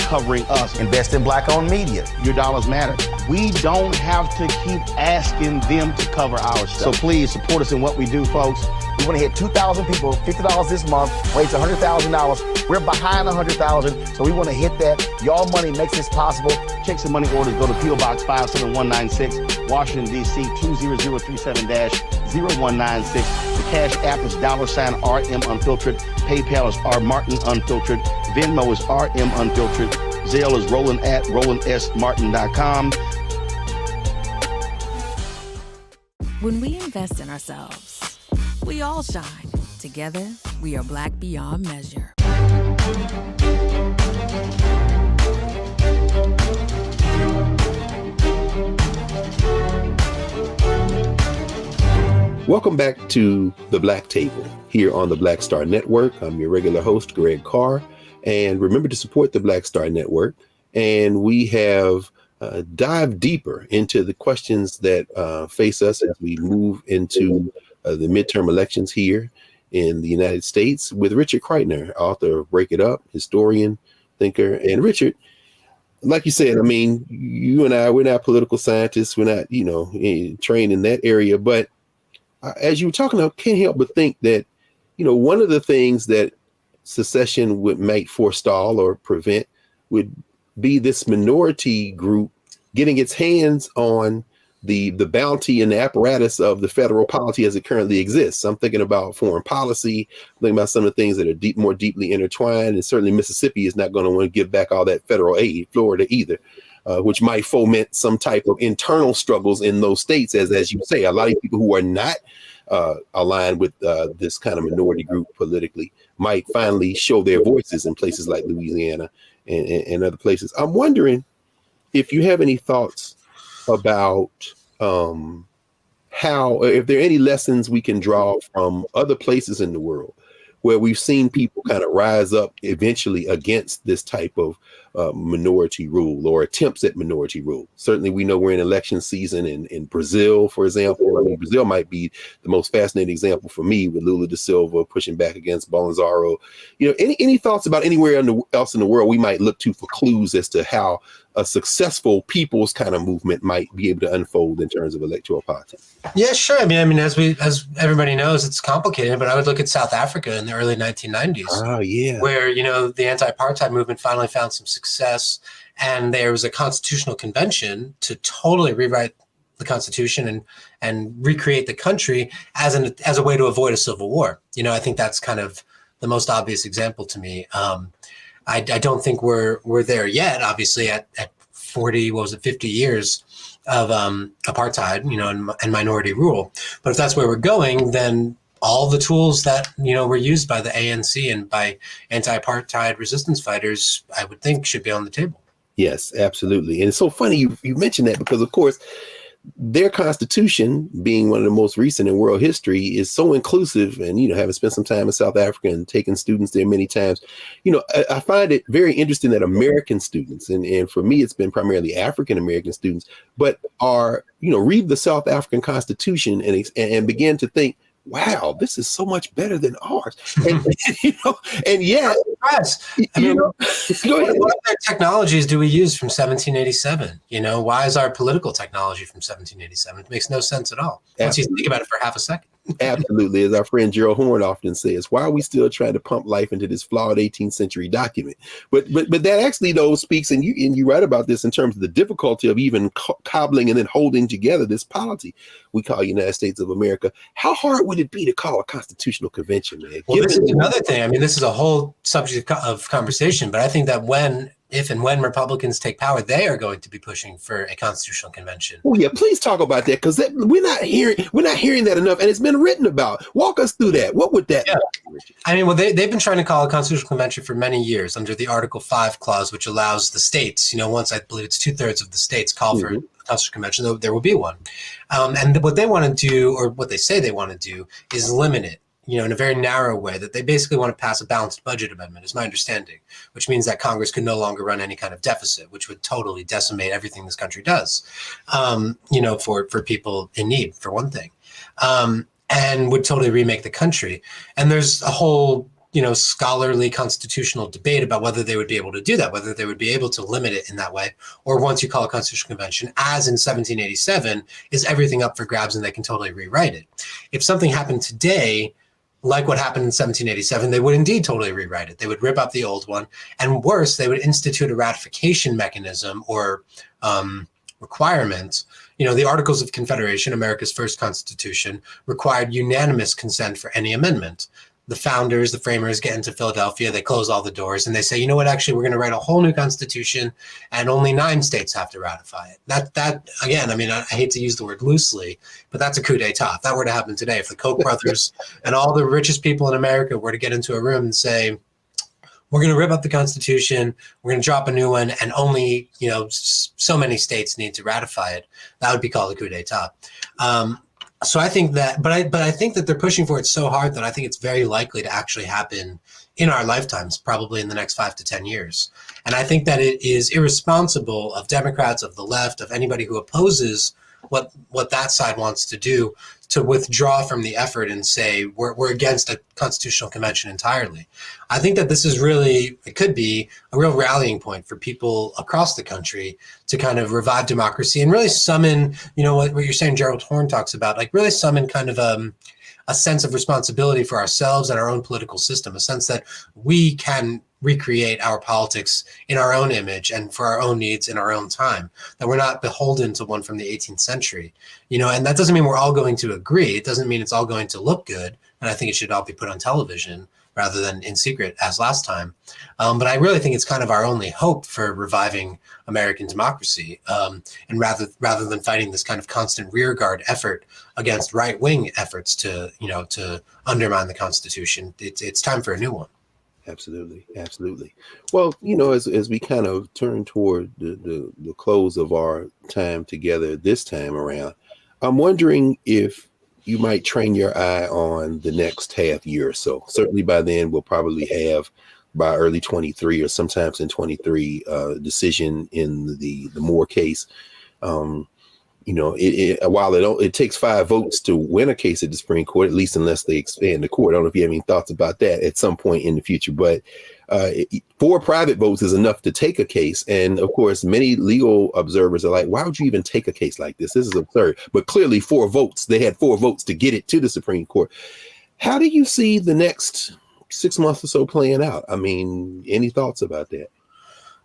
covering us. Invest in Black-owned media. Your dollars matter. We don't have to keep asking them to cover our stuff. So please support us in what we do, folks. We want to hit 2,000 people, $50 this month, raise $100,000. We're behind 100,000, so we want to hit that. Y'all money makes this possible. Check some money orders. Go to P.O. Box 57196, Washington, D.C. 20037-0196. The Cash App is $RM Unfiltered. PayPal is R Martin Unfiltered. Venmo is RM Unfiltered. Zelle is Roland at RolandSMartin.com. When we invest in ourselves, we all shine. Together, we are Black beyond measure. Welcome back to the Black Table here on the Black Star Network. I'm your regular host, Greg Carr. And remember to support the Black Star Network. And we have dived deeper into the questions that face us as we move into the midterm elections here in the United States with Richard Kreitner, author of Break It Up, historian, thinker. And Richard, like you said, I mean, you and I, we're not political scientists. We're not, trained in that area. But as you were talking, I can't help but think that, one of the things that secession might forestall or prevent would be this minority group getting its hands on the bounty and the apparatus of the federal polity as it currently exists. I'm thinking about foreign policy, I'm thinking about some of the things that are more deeply intertwined, and certainly Mississippi is not going to want to give back all that federal aid, Florida either, which might foment some type of internal struggles in those states, as you say. A lot of people who are not aligned with this kind of minority group politically might finally show their voices in places like Louisiana and other places. I'm wondering if you have any thoughts about if there are any lessons we can draw from other places in the world where we've seen people kind of rise up eventually against this type of minority rule or attempts at minority rule. Certainly, we know we're in election season in Brazil, for example. I mean, Brazil might be the most fascinating example for me with Lula da Silva pushing back against Bolsonaro. Any thoughts about anywhere else in the world we might look to for clues as to how a successful people's kind of movement might be able to unfold in terms of electoral politics? Yeah, sure. I mean, as everybody knows, it's complicated, but I would look at South Africa in the early 1990s. Oh, yeah. Where, the anti-apartheid movement finally found some success. And there was a constitutional convention to totally rewrite the Constitution and recreate the country as a way to avoid a civil war. I think that's kind of the most obvious example to me. I don't think we're there yet, obviously, at 50 years of apartheid, and minority rule. But if that's where we're going, then all the tools that, were used by the ANC and by anti-apartheid resistance fighters, I would think should be on the table. Yes, absolutely. And it's so funny you mentioned that because, of course, their constitution, being one of the most recent in world history, is so inclusive. And, having spent some time in South Africa and taken students there many times, I find it very interesting that American students, and for me, it's been primarily African-American students, but read the South African Constitution and begin to think, wow, this is so much better than ours. And, and yet press. I mean, what other technologies do we use from 1787? Why is our political technology from 1787? It makes no sense at all. Once you think about it for half a second. Absolutely. As our friend Gerald Horn often says, why are we still trying to pump life into this flawed 18th century document? But that actually, though, speaks, and you write about this in terms of the difficulty of even cobbling and then holding together this polity we call United States of America. How hard would it be to call a constitutional convention, man? Well, this is another thing. I mean, this is a whole subject of conversation, but I think that if and when Republicans take power, they are going to be pushing for a constitutional convention. Oh yeah, please talk about that, because we're not hearing that enough, and it's been written about. Walk us through that. What would that be, Richard? I mean, well, they've been trying to call a constitutional convention for many years under the Article 5 clause, which allows the states, once I believe it's 2/3 of the states call for a constitutional convention, there will be one. And what they want to do, or what they say they want to do, is limit it. In a very narrow way, that they basically want to pass a balanced budget amendment, is my understanding, which means that Congress could no longer run any kind of deficit, which would totally decimate everything this country does, for people in need, for one thing, and would totally remake the country. And there's a whole, scholarly constitutional debate about whether they would be able to do that, whether they would be able to limit it in that way, or once you call a constitutional convention, as in 1787, is everything up for grabs and they can totally rewrite it. If something happened today, like what happened in 1787, they would indeed totally rewrite it. They would rip up the old one. And worse, they would institute a ratification mechanism or requirement. The Articles of Confederation, America's first constitution, required unanimous consent for any amendment. The founders, the framers, get into Philadelphia, they close all the doors, and they say, actually, we're going to write a whole new constitution, and only 9 states have to ratify it. That again, I mean, I hate to use the word loosely, but that's a coup d'etat. If that were to happen today, if the Koch brothers and all the richest people in America were to get into a room and say, we're going to rip up the Constitution, we're going to drop a new one, and only, so many states need to ratify it, that would be called a coup d'etat. So I think that, but I think that they're pushing for it so hard that I think it's very likely to actually happen in our lifetimes, probably in the next 5 to 10 years. And I think that it is irresponsible of Democrats, of the left, of anybody who opposes what that side wants to do, to withdraw from the effort and say we're against a constitutional convention entirely. I think that this is really, it could be a real rallying point for people across the country to kind of revive democracy and really summon, what you're saying Gerald Horn talks about, like really summon kind of a sense of responsibility for ourselves and our own political system, a sense that we can recreate our politics in our own image and for our own needs in our own time, that we're not beholden to one from the 18th century, and that doesn't mean we're all going to agree. It doesn't mean it's all going to look good. And I think it should all be put on television rather than in secret as last time. But I really think it's kind of our only hope for reviving American democracy. And rather than fighting this kind of constant rearguard effort against right-wing efforts to undermine the Constitution, it's time for a new one. Absolutely. Absolutely. Well, as we kind of turn toward the close of our time together this time around, I'm wondering if you might train your eye on the next half year or so. Certainly by then, we'll probably have, by early 23 or sometimes in 23, decision in the Moore case. While it takes 5 votes to win a case at the Supreme Court, at least unless they expand the court. I don't know if you have any thoughts about that at some point in the future, but 4 private votes is enough to take a case. And of course, many legal observers are like, why would you even take a case like this? This is absurd. But clearly 4 votes, they had 4 votes to get it to the Supreme Court. How do you see the next 6 months or so playing out? I mean, any thoughts about that?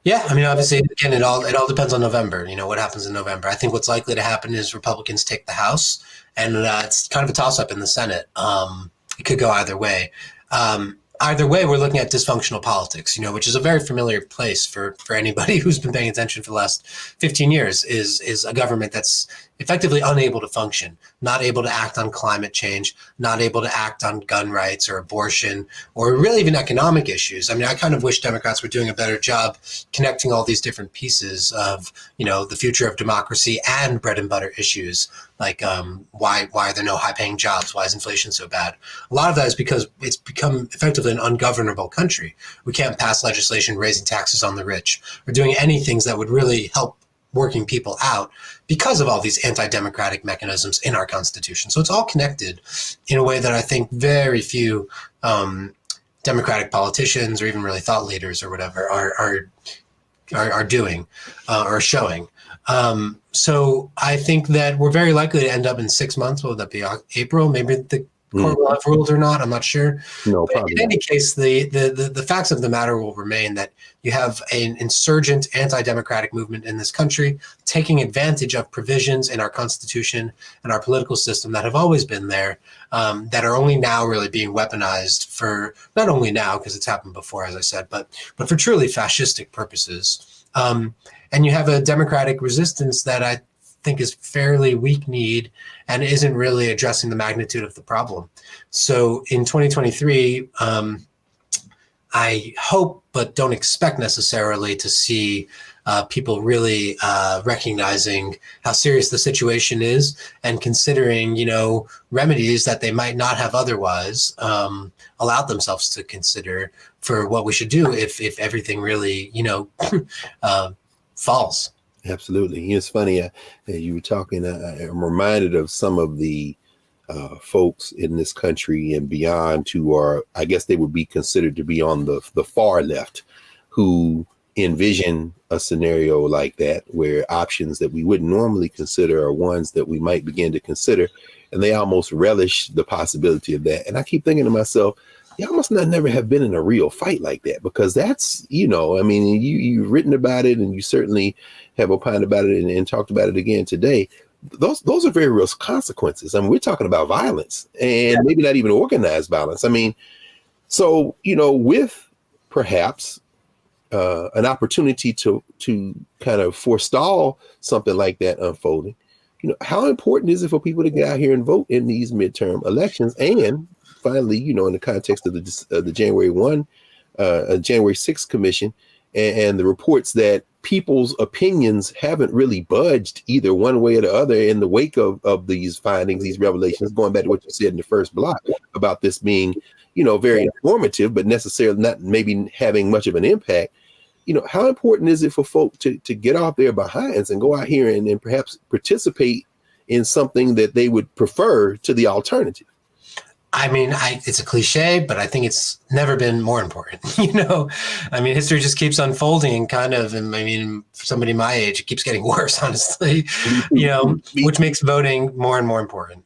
Yeah, I mean, obviously, again, it all depends on November. What happens in November. I think what's likely to happen is Republicans take the House, and it's kind of a toss-up in the Senate. It could go either way. Either way, we're looking at dysfunctional politics, which is a very familiar place for anybody who's been paying attention for the last 15 years, is a government that's effectively unable to function, not able to act on climate change, not able to act on gun rights or abortion, or really even economic issues. I mean, I kind of wish Democrats were doing a better job connecting all these different pieces of, the future of democracy and bread and butter issues, like why are there no high-paying jobs? Why is inflation so bad? A lot of that is because it's become effectively an ungovernable country. We can't pass legislation raising taxes on the rich or doing any things that would really help working people out because of all these anti-democratic mechanisms in our Constitution. So it's all connected in a way that I think very few Democratic politicians or even really thought leaders or whatever are doing or showing. So I think that we're very likely to end up in 6 months. What would that be? April? Maybe the court will have ruled or not. I'm not sure. No, but in any case, the facts of the matter will remain that you have an insurgent anti-democratic movement in this country taking advantage of provisions in our Constitution and our political system that have always been there, that are only now really being weaponized for, not only now, because it's happened before, as I said, but for truly fascistic purposes. And you have a democratic resistance that I think is fairly weak-kneed and isn't really addressing the magnitude of the problem. So in 2023, I hope, but don't expect necessarily to see people really recognizing how serious the situation is and considering, remedies that they might not have otherwise allowed themselves to consider for what we should do if everything really, falls. Absolutely. It's funny, you were talking, I'm reminded of some of the folks in this country and beyond who are, I guess they would be considered to be on the far left, who envision a scenario like that, where options that we wouldn't normally consider are ones that we might begin to consider. And they almost relish the possibility of that. And I keep thinking to myself, y'all must not never have been in a real fight like that, because that's, you've written about it and you certainly have opined about it and talked about it again today. Those are very real consequences. I mean, we're talking about violence and maybe not even organized violence. I mean, so, with perhaps an opportunity to kind of forestall something like that unfolding, how important is it for people to get out here and vote in these midterm elections? And finally, in the context of the January 6th commission and the reports that people's opinions haven't really budged either one way or the other in the wake of these findings, these revelations, going back to what you said in the first block about this being, very informative, but necessarily not maybe having much of an impact. How important is it for folk to get off their behinds and go out here and perhaps participate in something that they would prefer to the alternative? I mean, it's a cliche, but I think it's never been more important. History just keeps unfolding kind of. And for somebody my age, it keeps getting worse, honestly, which makes voting more and more important.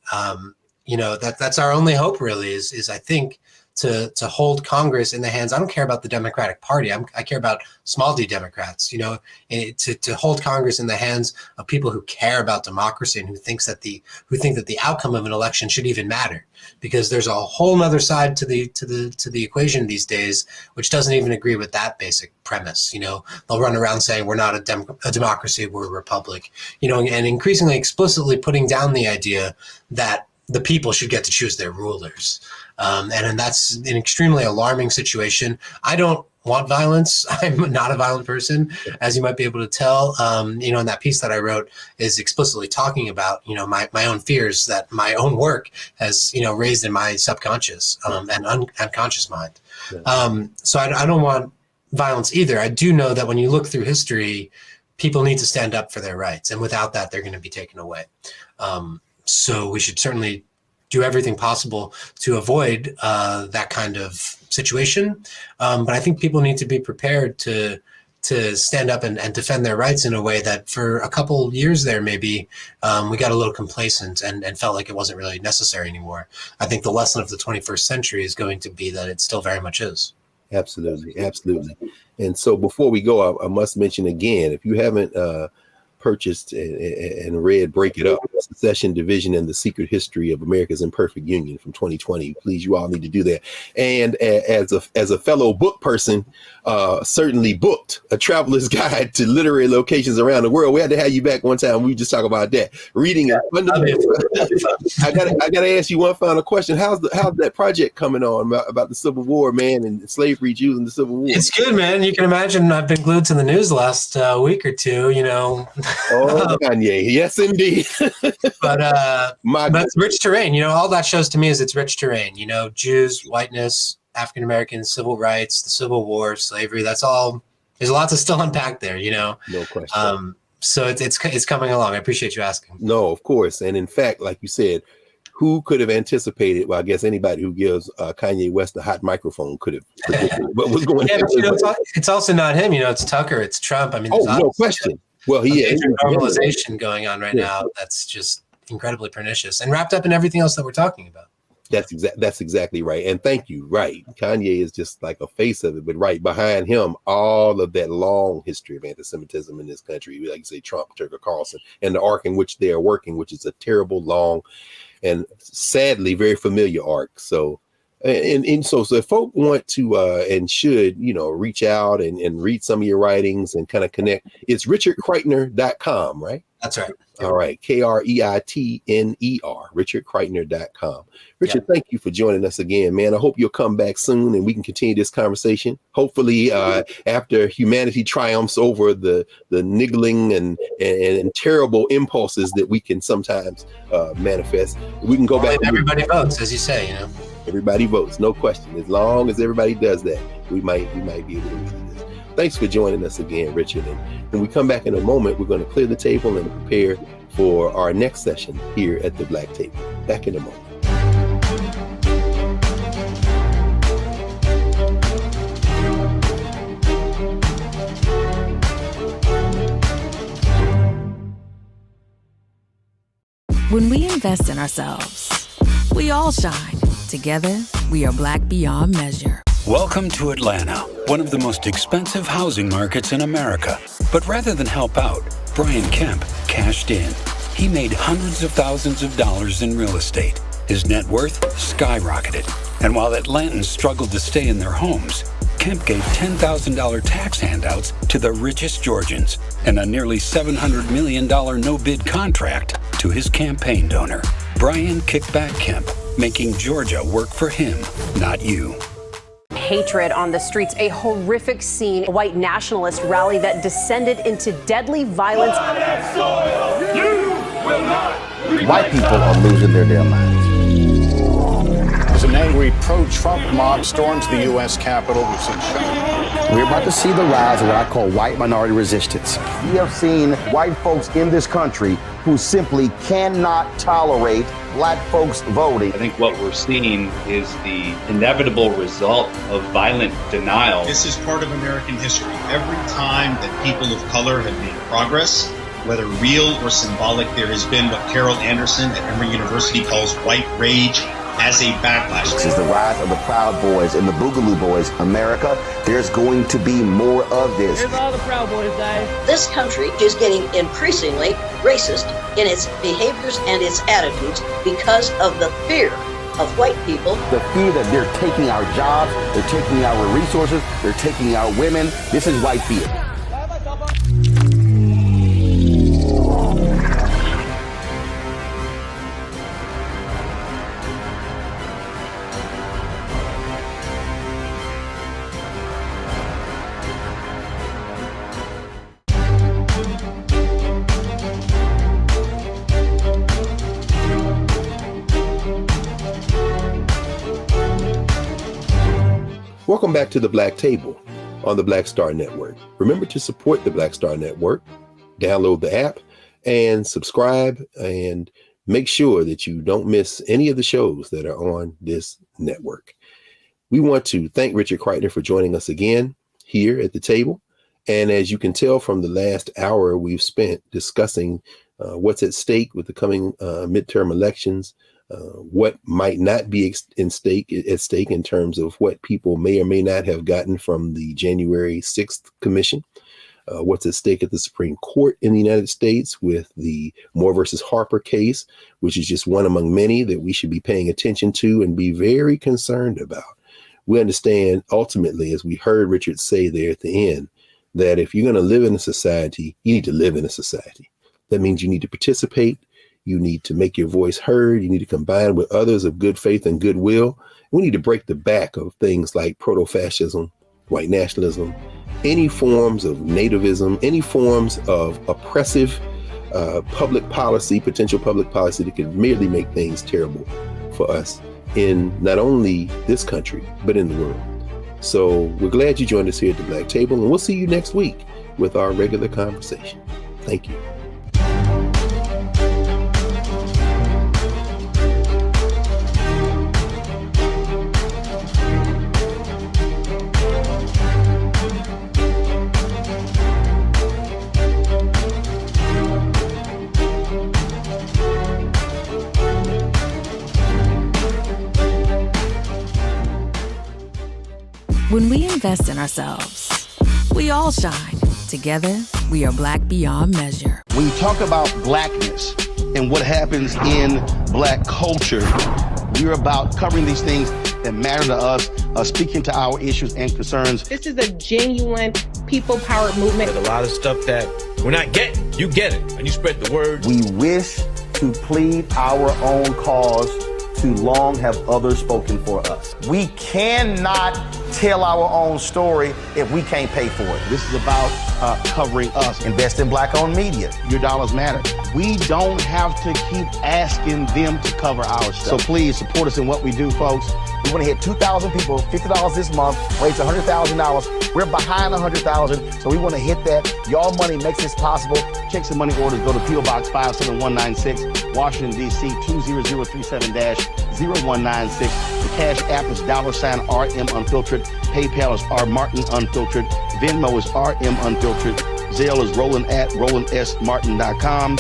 That's our only hope really is I think to hold Congress in the hands. I don't care about the Democratic Party. I care about small d Democrats, to hold Congress in the hands of people who care about democracy and who think that the outcome of an election should even matter. Because there's a whole nother side to the equation these days, which doesn't even agree with that basic premise. They'll run around saying we're not a democracy, we're a republic, and increasingly explicitly putting down the idea that the people should get to choose their rulers. And that's an extremely alarming situation. I don't want violence. I'm not a violent person, as you might be able to tell. And that piece that I wrote is explicitly talking about, my own fears that my own work has, raised in my subconscious and unconscious mind. So I don't want violence either. I do know that when you look through history, people need to stand up for their rights. And without that, they're going to be taken away. So we should certainly do everything possible to avoid that kind of situation. But I think people need to be prepared to stand up and defend their rights in a way that for a couple years there, maybe we got a little complacent and felt like it wasn't really necessary anymore. I think the lesson of the 21st century is going to be that it still very much is. Absolutely. Absolutely. And so before we go, I must mention again, if you haven't purchased and read Break It Up, Secession, Division, and the Secret History of America's Imperfect Union from 2020. Please, you all need to do that. And as a fellow book person, certainly booked A Traveler's Guide to Literary Locations Around the World. We had to have you back one time. We just talk about that. Reading is fundamental. I gotta ask you one final question. How's that project coming on about the Civil War, man, and slavery, Jews in the Civil War? It's good, man. You can imagine I've been glued to the news the last week or two, Oh, Kanye. Yes, indeed. but it's rich terrain. All that shows to me is it's rich terrain. Jews, whiteness, African Americans, civil rights, the Civil War, slavery. That's all. There's lots to still unpack there. No question. So it's coming along. I appreciate you asking. No, of course. And in fact, like you said, who could have anticipated? Well, I guess anybody who gives Kanye West a hot microphone could have predicted what was going on. But it's also not him. It's Tucker. It's Trump. I mean, no question. Well, normalization going on right now. That's just incredibly pernicious and wrapped up in everything else that we're talking about. That's exactly right. And thank you. Right. Kanye is just like a face of it, but right behind him, all of that long history of anti-Semitism in this country, like you say, Trump, Tucker Carlson, and the arc in which they are working, which is a terrible, long, and sadly very familiar arc. So, so if folk want to and should, reach out and read some of your writings and kind of connect, it's richardkreitner.com, right? That's right. All right. KREITNER, richardkreitner.com. Richard, Thank you for joining us again, man. I hope you'll come back soon and we can continue this conversation. Hopefully, after humanity triumphs over the niggling and terrible impulses that we can sometimes manifest, we can go back. Everybody votes, as you say, Everybody votes, no question. As long as everybody does that, we might be able to do this. Thanks for joining us again, Richard. And when we come back in a moment, we're going to clear the table and prepare for our next session here at the Black Table. Back in a moment. When we invest in ourselves, we all shine. Together, we are Black beyond measure. Welcome to Atlanta, one of the most expensive housing markets in America. But rather than help out, Brian Kemp cashed in. He made hundreds of thousands of dollars in real estate. His net worth skyrocketed. And while Atlantans struggled to stay in their homes, Kemp gave $10,000 tax handouts to the richest Georgians and a nearly $700 million no-bid contract to his campaign donor. Brian Kickback Kemp, making Georgia work for him, not you. Hatred on the streets, a horrific scene, a white nationalist rally that descended into deadly violence. White people are losing their damn minds. As an angry pro-Trump mob storms the U.S. Capitol, we've seen shots. We're about to see the rise of what I call white minority resistance. We have seen white folks in this country who simply cannot tolerate black folks voting. I think what we're seeing is the inevitable result of violent denial. This is part of American history. Every time that people of color have made progress, whether real or symbolic, there has been what Carol Anderson at Emory University calls white rage as a backlash. This is the rise of the Proud Boys and the Boogaloo Boys. America, there's going to be more of this. Here's all the Proud Boys, guys. This country is getting increasingly racist in its behaviors and its attitudes because of the fear of white people. The fear that they're taking our jobs, they're taking our resources, they're taking our women. This is white fear. Welcome back to the Black Table on the Black Star Network. Remember to support the Black Star Network, download the app and subscribe, and make sure that you don't miss any of the shows that are on this network. We want to thank Richard Kreitner for joining us again here at the table. And as you can tell from the last hour we've spent discussing what's at stake with the coming midterm elections, what might not be at stake in terms of what people may or may not have gotten from the January 6th commission, what's at stake at the Supreme Court in the United States with the Moore versus Harper case, which is just one among many that we should be paying attention to and be very concerned about. We understand ultimately, as we heard Richard say there at the end, that if you're going to live in a society, you need to live in a society. That means you need to participate. You need to make your voice heard. You need to combine with others of good faith and goodwill. We need to break the back of things like proto-fascism, white nationalism, any forms of nativism, any forms of oppressive public policy, potential public policy that could merely make things terrible for us in not only this country, but in the world. So we're glad you joined us here at the Black Table, and we'll see you next week with our regular conversation. Thank you. When we invest in ourselves, we all shine. Together, we are Black beyond measure. When you talk about blackness and what happens in Black culture, we're about covering these things that matter to us, speaking to our issues and concerns. This is a genuine people-powered movement. There's a lot of stuff that we're not getting. You get it, and you spread the word. We wish to plead our own cause, to long have others spoken for us. We cannot tell our own story if we can't pay for it. This is about covering us. Invest in Black-owned media. Your dollars matter. We don't have to keep asking them to cover our stuff. So please support us in what we do, folks. We want to hit 2,000 people, $50 this month, raise $100,000. We're behind 100,000, so we want to hit that. Y'all money makes this possible. Checks and money orders go to P.O. Box 57196, Washington, D.C. 20037-0196. The Cash App is $RM Unfiltered. PayPal is R Martin Unfiltered. Venmo is RM Unfiltered. Zelle is Roland@RolandSMartin.com.